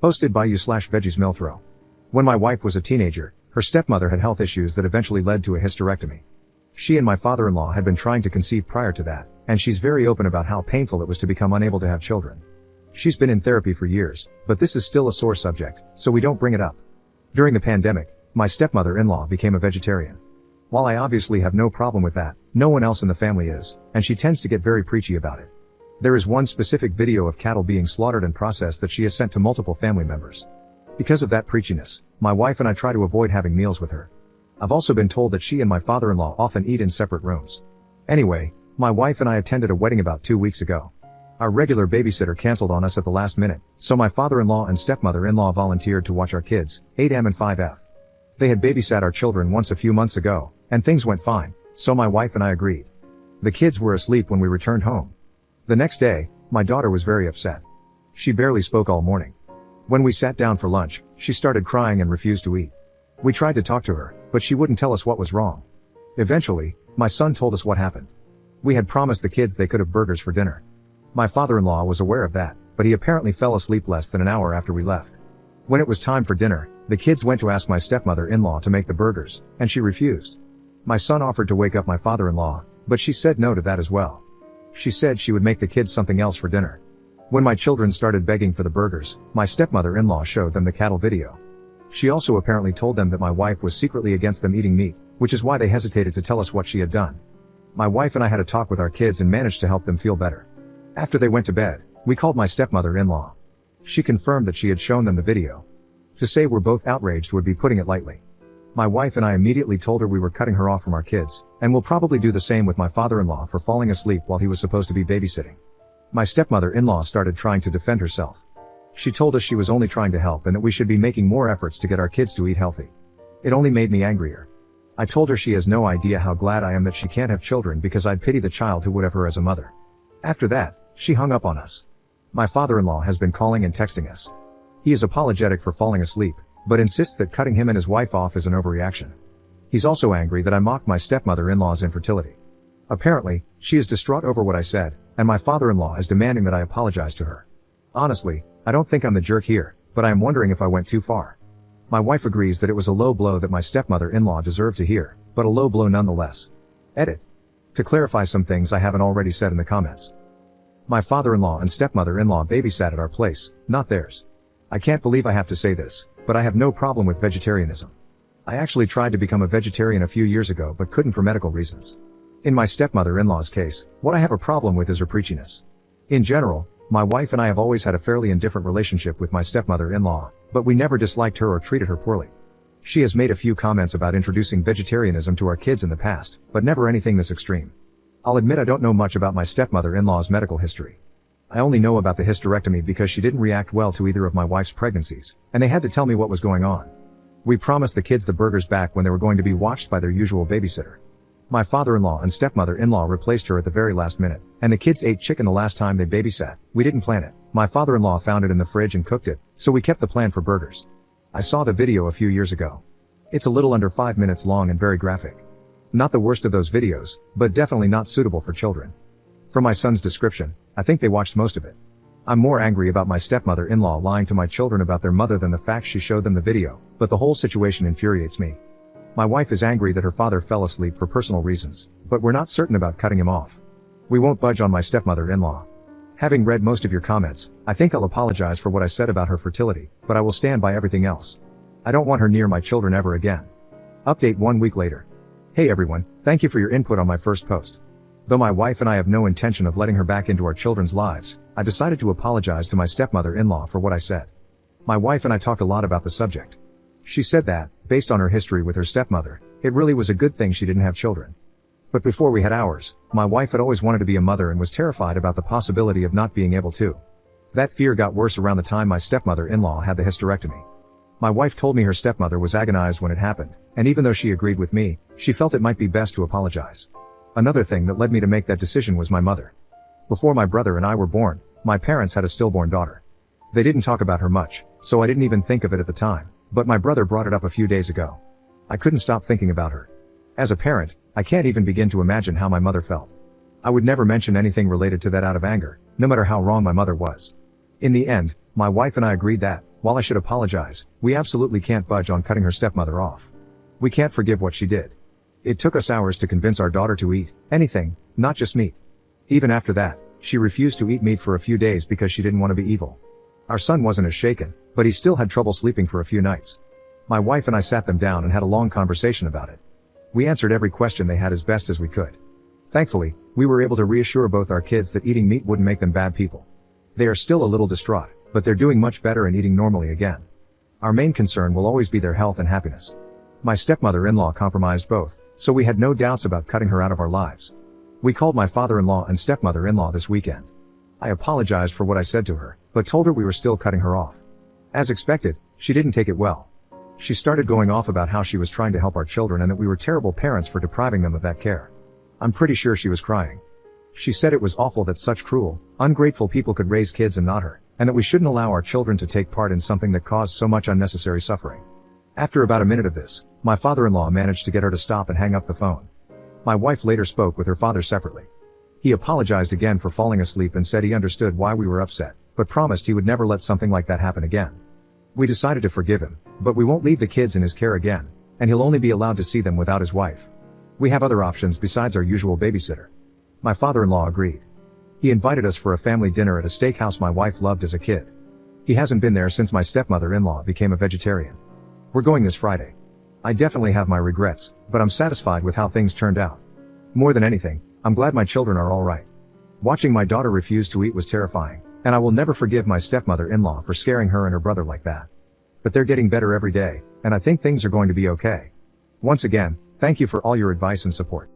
Hosted by you/veggiesmilthrow. When my wife was a teenager, her stepmother had health issues that eventually led to a hysterectomy. She and my father-in-law had been trying to conceive prior to that, and she's very open about how painful it was to become unable to have children. She's been in therapy for years, but this is still a sore subject, so we don't bring it up. During the pandemic, my stepmother-in-law became a vegetarian. While I obviously have no problem with that, no one else in the family is, and she tends to get very preachy about it. There is one specific video of cattle being slaughtered and processed that she has sent to multiple family members. Because of that preachiness, my wife and I try to avoid having meals with her. I've also been told that she and my father-in-law often eat in separate rooms. Anyway, my wife and I attended a wedding about 2 weeks ago. Our regular babysitter canceled on us at the last minute, so my father-in-law and stepmother-in-law volunteered to watch our kids, 8M and 5F. They had babysat our children once a few months ago, and things went fine, so my wife and I agreed. The kids were asleep when we returned home. The next day, my daughter was very upset. She barely spoke all morning. When we sat down for lunch, she started crying and refused to eat. We tried to talk to her, but she wouldn't tell us what was wrong. Eventually, my son told us what happened. We had promised the kids they could have burgers for dinner. My father-in-law was aware of that, but he apparently fell asleep less than an hour after we left. When it was time for dinner, the kids went to ask my stepmother-in-law to make the burgers, and she refused. My son offered to wake up my father-in-law, but she said no to that as well. She said she would make the kids something else for dinner. When my children started begging for the burgers, my stepmother-in-law showed them the cattle video. She also apparently told them that my wife was secretly against them eating meat, which is why they hesitated to tell us what she had done. My wife and I had a talk with our kids and managed to help them feel better. After they went to bed, we called my stepmother-in-law. She confirmed that she had shown them the video. To say we're both outraged would be putting it lightly. My wife and I immediately told her we were cutting her off from our kids, and will probably do the same with my father-in-law for falling asleep while he was supposed to be babysitting. My stepmother-in-law started trying to defend herself. She told us she was only trying to help and that we should be making more efforts to get our kids to eat healthy. It only made me angrier. I told her she has no idea how glad I am that she can't have children because I'd pity the child who would have her as a mother. After that, she hung up on us. My father-in-law has been calling and texting us. He is apologetic for falling asleep, but insists that cutting him and his wife off is an overreaction. He's also angry that I mocked my stepmother-in-law's infertility. Apparently, she is distraught over what I said, and my father-in-law is demanding that I apologize to her. Honestly, I don't think I'm the jerk here, but I am wondering if I went too far. My wife agrees that it was a low blow that my stepmother-in-law deserved to hear, but a low blow nonetheless. Edit. To clarify some things I haven't already said in the comments. My father-in-law and stepmother-in-law babysat at our place, not theirs. I can't believe I have to say this, but I have no problem with vegetarianism. I actually tried to become a vegetarian a few years ago but couldn't for medical reasons. In my stepmother-in-law's case, what I have a problem with is her preachiness. In general, my wife and I have always had a fairly indifferent relationship with my stepmother-in-law, but we never disliked her or treated her poorly. She has made a few comments about introducing vegetarianism to our kids in the past, but never anything this extreme. I'll admit I don't know much about my stepmother-in-law's medical history. I only know about the hysterectomy because she didn't react well to either of my wife's pregnancies, and they had to tell me what was going on. We promised the kids the burgers back when they were going to be watched by their usual babysitter. My father-in-law and stepmother-in-law replaced her at the very last minute, and the kids ate chicken the last time they babysat. We didn't plan it. My father-in-law found it in the fridge and cooked it, so we kept the plan for burgers. I saw the video a few years ago. It's a little under 5 minutes long and very graphic. Not the worst of those videos, but definitely not suitable for children. From my son's description, I think they watched most of it. I'm more angry about my stepmother-in-law lying to my children about their mother than the fact she showed them the video, but the whole situation infuriates me. My wife is angry that her father fell asleep for personal reasons, but we're not certain about cutting him off. We won't budge on my stepmother-in-law. Having read most of your comments, I think I'll apologize for what I said about her fertility, but I will stand by everything else. I don't want her near my children ever again. Update 1 week later. Hey everyone, thank you for your input on my first post. Though my wife and I have no intention of letting her back into our children's lives, I decided to apologize to my stepmother-in-law for what I said. My wife and I talked a lot about the subject. She said that, based on her history with her stepmother, it really was a good thing she didn't have children. But before we had ours, my wife had always wanted to be a mother and was terrified about the possibility of not being able to. That fear got worse around the time my stepmother-in-law had the hysterectomy. My wife told me her stepmother was agonized when it happened, and even though she agreed with me, she felt it might be best to apologize. Another thing that led me to make that decision was my mother. Before my brother and I were born, my parents had a stillborn daughter. They didn't talk about her much, so I didn't even think of it at the time, but my brother brought it up a few days ago. I couldn't stop thinking about her. As a parent, I can't even begin to imagine how my mother felt. I would never mention anything related to that out of anger, no matter how wrong my mother was. In the end, my wife and I agreed that, While I should apologize, we absolutely can't budge on cutting her stepmother off. We can't forgive what she did. It took us hours to convince our daughter to eat anything, not just meat. Even after that, she refused to eat meat for a few days because she didn't want to be evil. Our son wasn't as shaken, but he still had trouble sleeping for a few nights. My wife and I sat them down and had a long conversation about it. We answered every question they had as best as we could. Thankfully, we were able to reassure both our kids that eating meat wouldn't make them bad people. They are still a little distraught, but they're doing much better and eating normally again. Our main concern will always be their health and happiness. My stepmother-in-law compromised both, so we had no doubts about cutting her out of our lives. We called my father-in-law and stepmother-in-law this weekend. I apologized for what I said to her, but told her we were still cutting her off. As expected, she didn't take it well. She started going off about how she was trying to help our children and that we were terrible parents for depriving them of that care. I'm pretty sure she was crying. She said it was awful that such cruel, ungrateful people could raise kids and not her, and that we shouldn't allow our children to take part in something that caused so much unnecessary suffering. After about a minute of this, my father-in-law managed to get her to stop and hang up the phone. My wife later spoke with her father separately. He apologized again for falling asleep and said he understood why we were upset, but promised he would never let something like that happen again. We decided to forgive him, but we won't leave the kids in his care again, and he'll only be allowed to see them without his wife. We have other options besides our usual babysitter. My father-in-law agreed. He invited us for a family dinner at a steakhouse my wife loved as a kid. He hasn't been there since my stepmother-in-law became a vegetarian. We're going this Friday. I definitely have my regrets, but I'm satisfied with how things turned out. More than anything, I'm glad my children are all right. Watching my daughter refuse to eat was terrifying, and I will never forgive my stepmother-in-law for scaring her and her brother like that. But they're getting better every day, and I think things are going to be okay. Once again, thank you for all your advice and support.